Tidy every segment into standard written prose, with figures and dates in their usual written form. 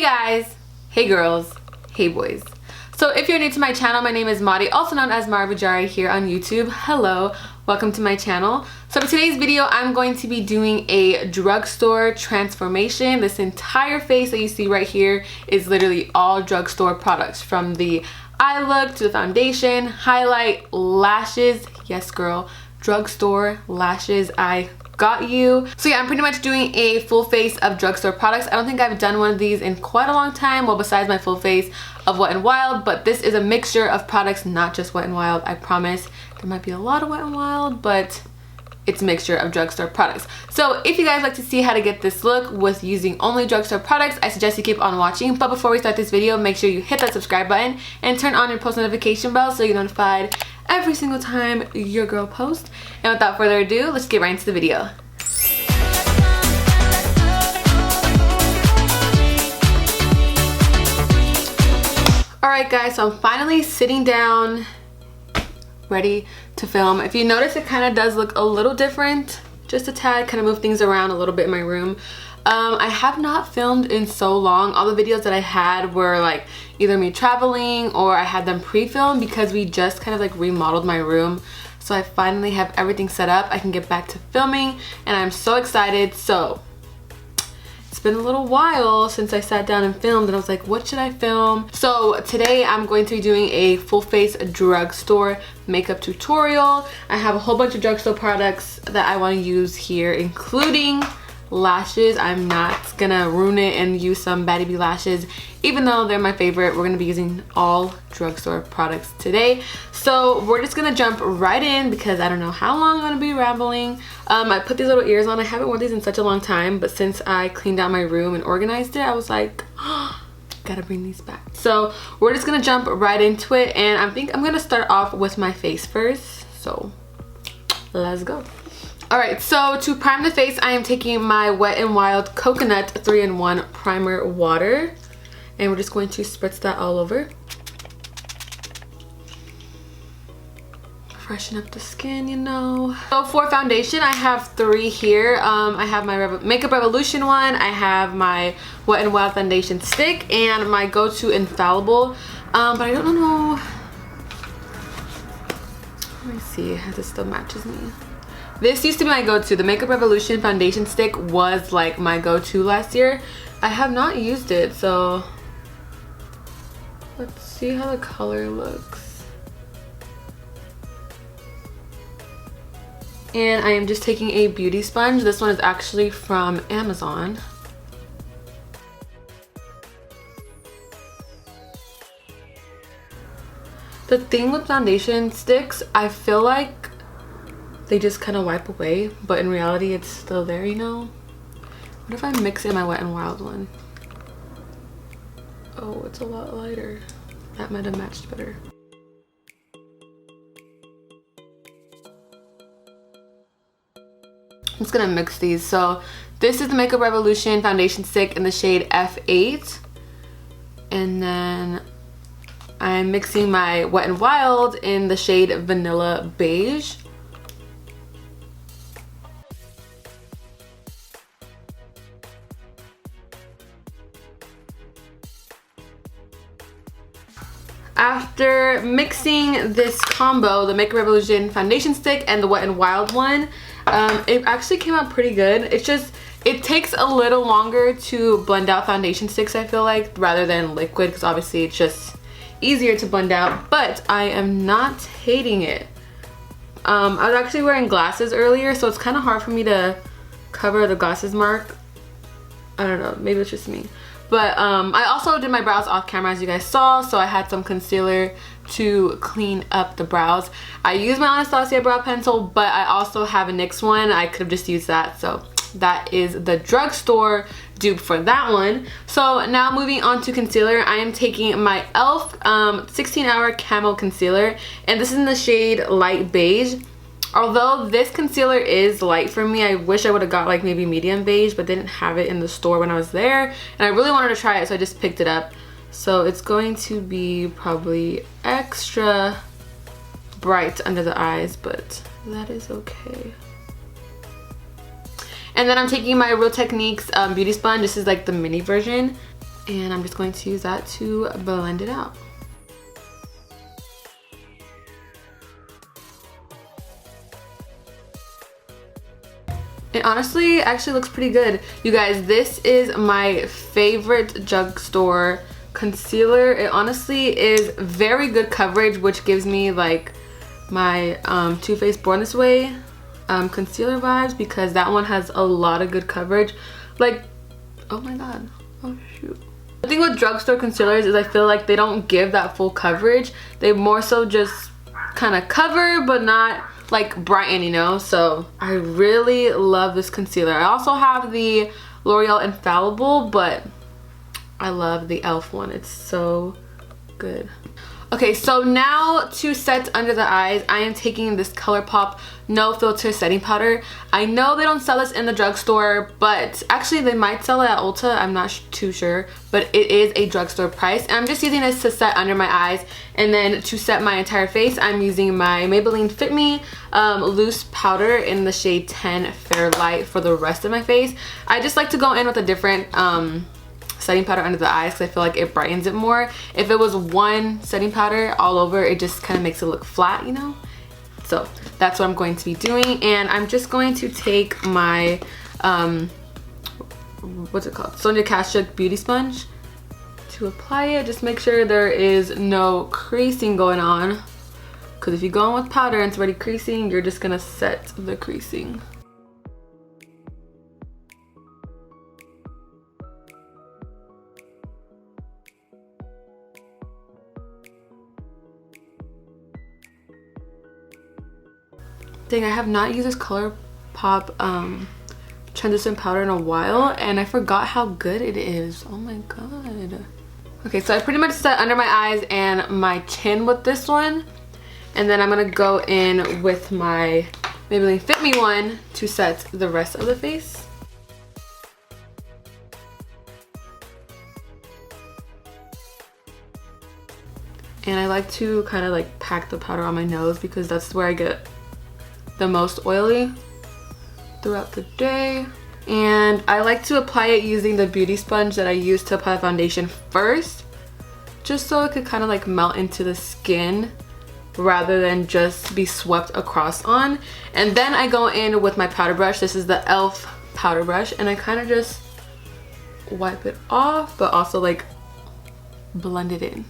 guys, hey girls, hey boys. So if you're new to my channel, my name is Mari, also known as MariiiBajariii here on YouTube. Hello, welcome to my channel. So for today's video, I'm going to be doing a drugstore transformation. This entire face that you see right here is literally all drugstore products, from the eye look to the foundation, highlight, lashes. Yes girl, drugstore lashes, I got you. So yeah, I'm pretty much doing a full face of drugstore products. I don't think I've done one of these in quite a long time, well besides my full face of Wet n Wild, but this is a mixture of products, not just Wet n Wild. I promise there might be a lot of Wet n Wild, but it's a mixture of drugstore products. So if you guys like to see how to get this look with using only drugstore products, I suggest you keep on watching. But before we start this video, make sure you hit that subscribe button and turn on your post notification bell so you're notified every single time your girl posts. And without further ado, let's get right into the video. Alright guys, so I'm finally sitting down, ready to film. If you notice, it kind of does look a little different, just a tad, kind of move things around a little bit in my room. I have not filmed in so long. All the videos that I had were like either me traveling or I had them pre-filmed because we just kind of like remodeled my room. So I finally have everything set up. I can get back to filming and I'm so excited. So it's been a little while since I sat down and filmed and I was like, what should I film? So today I'm going to be doing a full face drugstore makeup tutorial. I have a whole bunch of drugstore products that I want to use here, including lashes. I'm not gonna ruin it and use some Bajari lashes, even though they're my favorite. We're gonna be using all drugstore products today. So we're just gonna jump right in because I don't know how long I'm gonna be rambling. I put these little ears on. I haven't worn these in such a long time, but since I cleaned out my room and organized it, I was like, oh, gotta bring these back. So we're just gonna jump right into it, and I think I'm gonna start off with my face first. So let's go. Alright, so to prime the face, I am taking my Wet n Wild Coconut 3-in-1 Primer Water. And we're just going to spritz that all over. Freshen up the skin, you know. So for foundation, I have three here. I have my Makeup Revolution one, I have my Wet n Wild Foundation Stick, and my go-to Infallible. But I don't know. Let me see if this still matches me. This used to be my go-to. The Makeup Revolution Foundation Stick was like my go-to last year. I have not used it, so let's see how the color looks. And I am just taking a beauty sponge. This one is actually from Amazon. The thing with foundation sticks, I feel like they just kind of wipe away, but in reality it's still there, you know. What if I mix in my Wet n Wild one? Oh, it's a lot lighter. That might have matched better. I'm just gonna mix these. So this is the Makeup Revolution Foundation Stick in the shade F8, and then I'm mixing my Wet n Wild in the shade Vanilla Beige. After mixing this combo, the Makeup Revolution Foundation Stick and the Wet n Wild one, it actually came out pretty good. It's just, it takes a little longer to blend out foundation sticks, I feel like, rather than liquid, because obviously it's just easier to blend out, but I am not hating it. I was actually wearing glasses earlier, so it's kind of hard for me to cover the glasses mark. I don't know, maybe it's just me. But I also did my brows off camera, as you guys saw, so I had some concealer to clean up the brows. I used my Anastasia brow pencil, but I also have a NYX one. I could have just used that, so that is the drugstore dupe for that one. So now moving on to concealer, I am taking my e.l.f. 16-hour Camo Concealer, and this is in the shade Light Beige. Although this concealer is light for me, I wish I would have got like maybe medium beige, but they didn't have it in the store when I was there. And I really wanted to try it, so I just picked it up. So it's going to be probably extra bright under the eyes, but that is okay. And then I'm taking my Real Techniques beauty sponge. This is like the mini version. And I'm just going to use that to blend it out. It honestly actually looks pretty good. You guys, this is my favorite Drugstore concealer. It honestly is very good coverage, which gives me like my Too Faced Born This Way concealer vibes, because that one has a lot of good coverage. Like, oh my god, oh shoot. The thing with Drugstore concealers is I feel like they don't give that full coverage. They more so just kind of cover but not like brighten, you know? So I really love this concealer. I also have the L'Oreal Infallible, but I love the e.l.f. one. It's so good. Okay, so now to set under the eyes, I am taking this ColourPop No Filter Setting Powder. I know they don't sell this in the drugstore, but actually they might sell it at Ulta. I'm not too sure, but it is a drugstore price. And I'm just using this to set under my eyes. And then to set my entire face, I'm using my Maybelline Fit Me loose powder in the shade 10 Fair Light for the rest of my face. I just like to go in with a different setting powder under the eyes because I feel like it brightens it more. If it was one setting powder all over, it just kind of makes it look flat, you know? So that's what I'm going to be doing. And I'm just going to take my, what's it called? Sonia Kashuk Beauty Sponge to apply it. Just make sure there is no creasing going on. Because if you go in with powder and it's already creasing, you're just gonna set the creasing. Dang, I have not used this ColourPop translucent powder in a while, and I forgot how good it is. Oh my god. Okay, so I pretty much set under my eyes and my chin with this one, and then I'm gonna go in with my Maybelline Fit Me one to set the rest of the face. And I like to kind of like pack the powder on my nose because that's where I get the most oily throughout the day. And I like to apply it using the beauty sponge that I use to apply the foundation first, just so it could kind of like melt into the skin rather than just be swept across on. And then I go in with my powder brush. This is the e.l.f. powder brush, and I kind of just wipe it off but also like blend it in.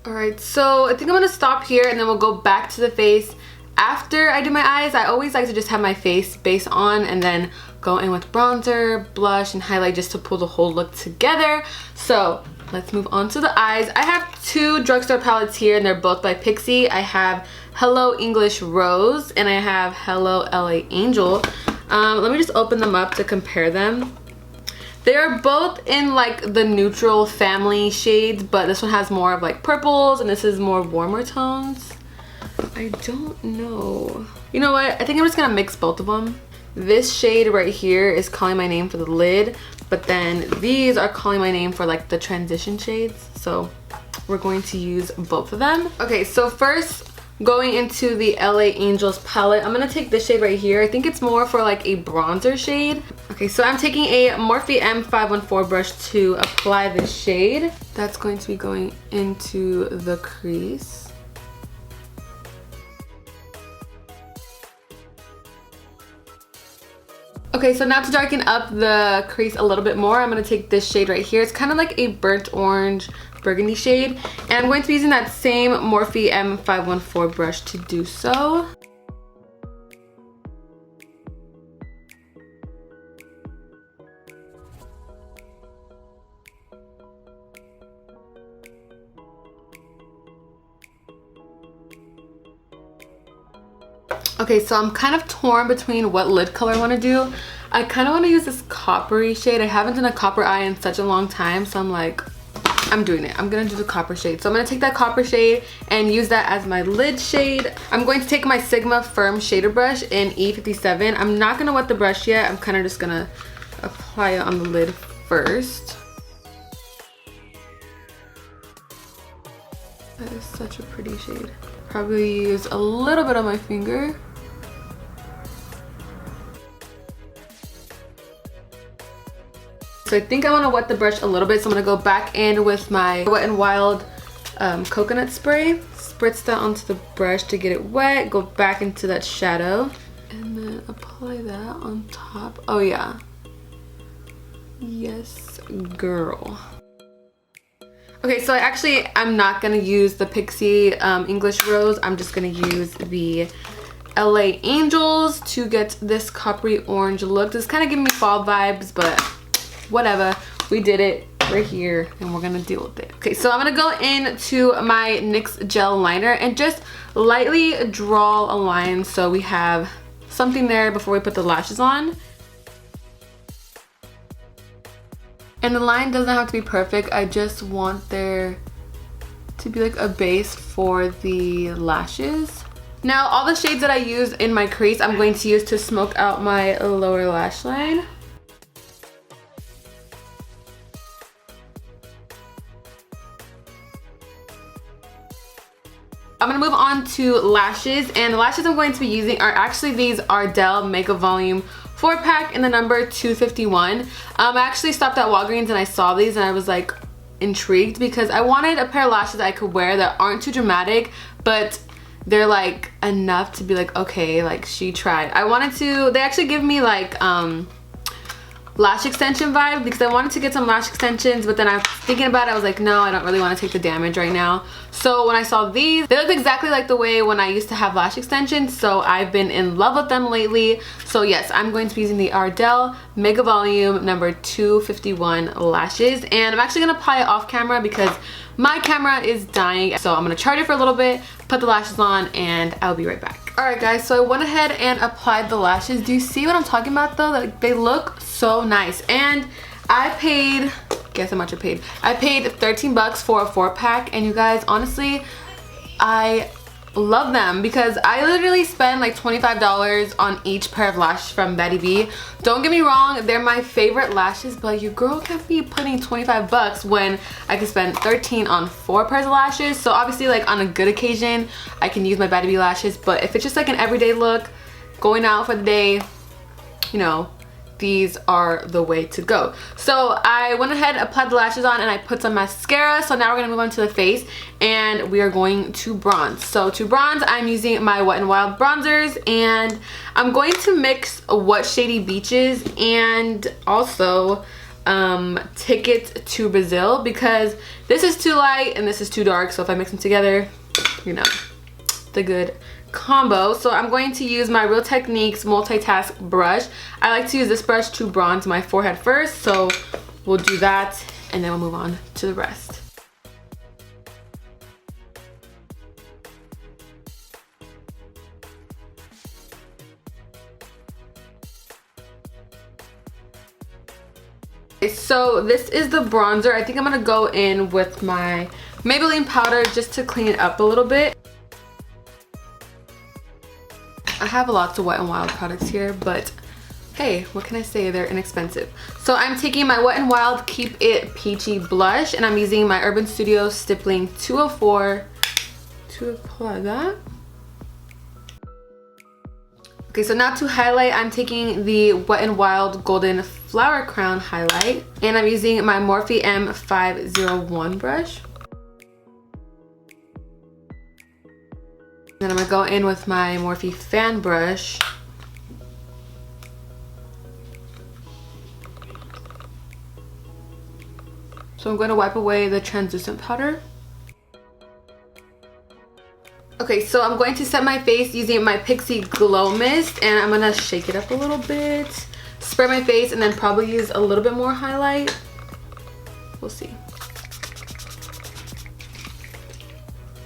Alright, so I think I'm gonna stop here and then we'll go back to the face. After I do my eyes, I always like to just have my face base on and then go in with bronzer, blush, and highlight just to pull the whole look together. So let's move on to the eyes. I have two drugstore palettes here and they're both by Pixi. I have Hello English Rose and I have Hello LA Angel. Let me just open them up to compare them. They are both in like the neutral family shades, but this one has more of like purples and this is more warmer tones. I don't know. You know what? I think I'm just gonna mix both of them. This shade right here is calling my name for the lid, but then these are calling my name for like the transition shades. So we're going to use both of them. Okay, so first going into the LA Angels palette, I'm gonna take this shade right here. I think it's more for like a bronzer shade. Okay, so I'm taking a Morphe M514 brush to apply this shade. That's going to be going into the crease. Okay, so now to darken up the crease a little bit more, I'm going to take this shade right here. It's kind of like a burnt orange burgundy shade. And I'm going to be using that same Morphe M514 brush to do so. Okay, so I'm kind of torn between what lid color I want to do. I kind of want to use this coppery shade. I haven't done a copper eye in such a long time, so I'm like, I'm doing it. I'm gonna do the copper shade. So I'm gonna take that copper shade and use that as my lid shade. I'm going to take my Sigma Firm Shader Brush in E57. I'm not gonna wet the brush yet. I'm kind of just gonna apply it on the lid first. That is such a pretty shade. Probably use a little bit on my finger. So I think I want to wet the brush a little bit, so I'm going to go back in with my Wet n Wild coconut spray. Spritz that onto the brush to get it wet. Go back into that shadow. And then apply that on top. Oh yeah. Yes, girl. Okay, so I'm not going to use the Pixie English Rose. I'm just going to use the LA Angels to get this coppery orange look. This kind of giving me fall vibes, but whatever. We did it. We're here and we're gonna deal with it. Okay, so I'm gonna go into my NYX gel liner and just lightly draw a line so we have something there before we put the lashes on. And the line doesn't have to be perfect. I just want there to be like a base for the lashes. Now all the shades that I use in my crease I'm going to use to smoke out my lower lash line. I'm gonna move on to lashes, and the lashes I'm going to be using are actually these Ardell Makeup Volume 4-pack in the number 251. I actually stopped at Walgreens and I saw these and I was like intrigued because I wanted a pair of lashes I could wear that aren't too dramatic, but they're like enough to be like, okay, like she tried. They actually give me like lash extension vibe because I wanted to get some lash extensions, but then I was thinking about it, I was like, no, I don't really want to take the damage right now. So when I saw these, they look exactly like the way when I used to have lash extensions, so I've been in love with them lately. So yes, I'm going to be using the Ardell Mega Volume number 251 lashes, and I'm actually going to apply it off camera because my camera is dying. So I'm going to charge it for a little bit, put the lashes on, and I'll be right back. Alright guys, so I went ahead and applied the lashes. Do you see what I'm talking about though? Like, they look so nice. And I paid, guess how much I paid? I paid 13 bucks for a 4-pack, and you guys, honestly, I love them because I literally spend like $25 on each pair of lashes from BajariiBajariii. Don't get me wrong, they're my favorite lashes, but your girl can't be putting 25 bucks when I can spend 13 on 4 pairs of lashes. So obviously, like on a good occasion, I can use my BajariiBajariii lashes, but if it's just like an everyday look, going out for the day, you know, these are the way to go. So I went ahead, applied the lashes on, and I put some mascara. So now we're gonna move on to the face, and we are going to bronze. So to bronze, I'm using my Wet n Wild bronzers, and I'm going to mix What Shady Beaches and also Ticket to Brazil, because this is too light and this is too dark. So if I mix them together, you know, the good combo. So I'm going to use my Real Techniques multitask brush. I like to use this brush to bronze my forehead first, so we'll do that and then we'll move on to the rest. Okay, so this is the bronzer. I think I'm gonna go in with my Maybelline powder just to clean it up a little bit. I have lots of Wet n Wild products here, but hey, what can I say? They're inexpensive. So I'm taking my Wet n Wild Keep It Peachy blush, and I'm using my Urban Studio Stippling 204 to apply that. Okay, so now to highlight, I'm taking the Wet n Wild Golden Flower Crown highlight, and I'm using my Morphe M501 brush. Then I'm gonna go in with my Morphe fan brush. So I'm going to wipe away the translucent powder. Okay, so I'm going to set my face using my Pixie Glow Mist, and I'm gonna shake it up a little bit, spray my face, and then probably use a little bit more highlight. We'll see.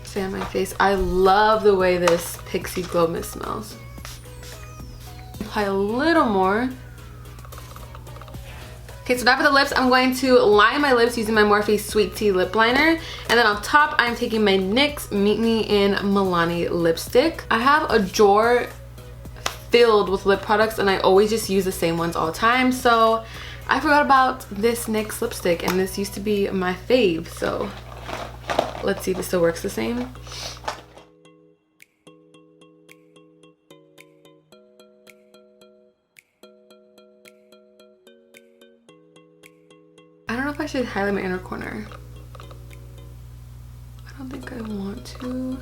Stay on my face. I love the way this Pixie Glow Mist smells. Apply a little more. Okay, so now for the lips, I'm going to line my lips using my Morphe Sweet Tea Lip Liner. And then on top, I'm taking my NYX Meet Me in Milani lipstick. I have a drawer filled with lip products, and I always just use the same ones all the time. So I forgot about this NYX lipstick, and this used to be my fave. So let's see if it still works the same. should highlight my inner corner. I don't think I want to.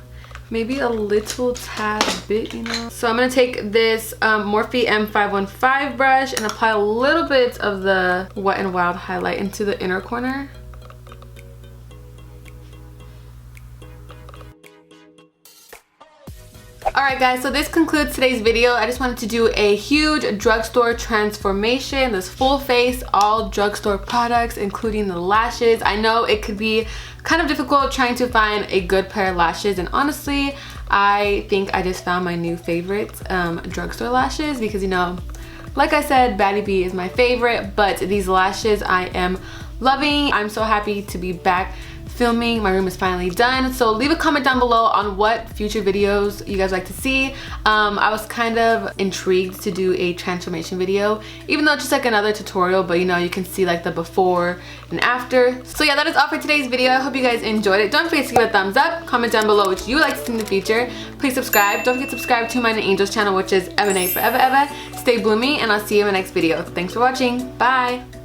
Maybe a little tad bit, you know. So I'm gonna take this Morphe M515 brush and apply a little bit of the Wet n Wild highlight into the inner corner. Alright guys, so this concludes today's video. I just wanted to do a huge drugstore transformation, this full face, all drugstore products, including the lashes. I know it could be kind of difficult trying to find a good pair of lashes, and honestly, I think I just found my new favorite drugstore lashes because, you know, like I said, BajariiBajariii is my favorite, but these lashes I am loving. I'm so happy to be back filming. My room is finally done, so leave a comment down below on what future videos you guys like to see. I was kind of intrigued to do a transformation video, even though it's just like another tutorial, but you know, you can see like the before and after. So yeah, that is all for today's video. I hope you guys enjoyed it. Don't forget to give it a thumbs up, comment down below what you would like to see in the future. Please subscribe. Don't forget to subscribe to my Angels channel, which is M&A Forever Ever. Stay bloomy, and I'll see you in my next video. Thanks for watching. Bye.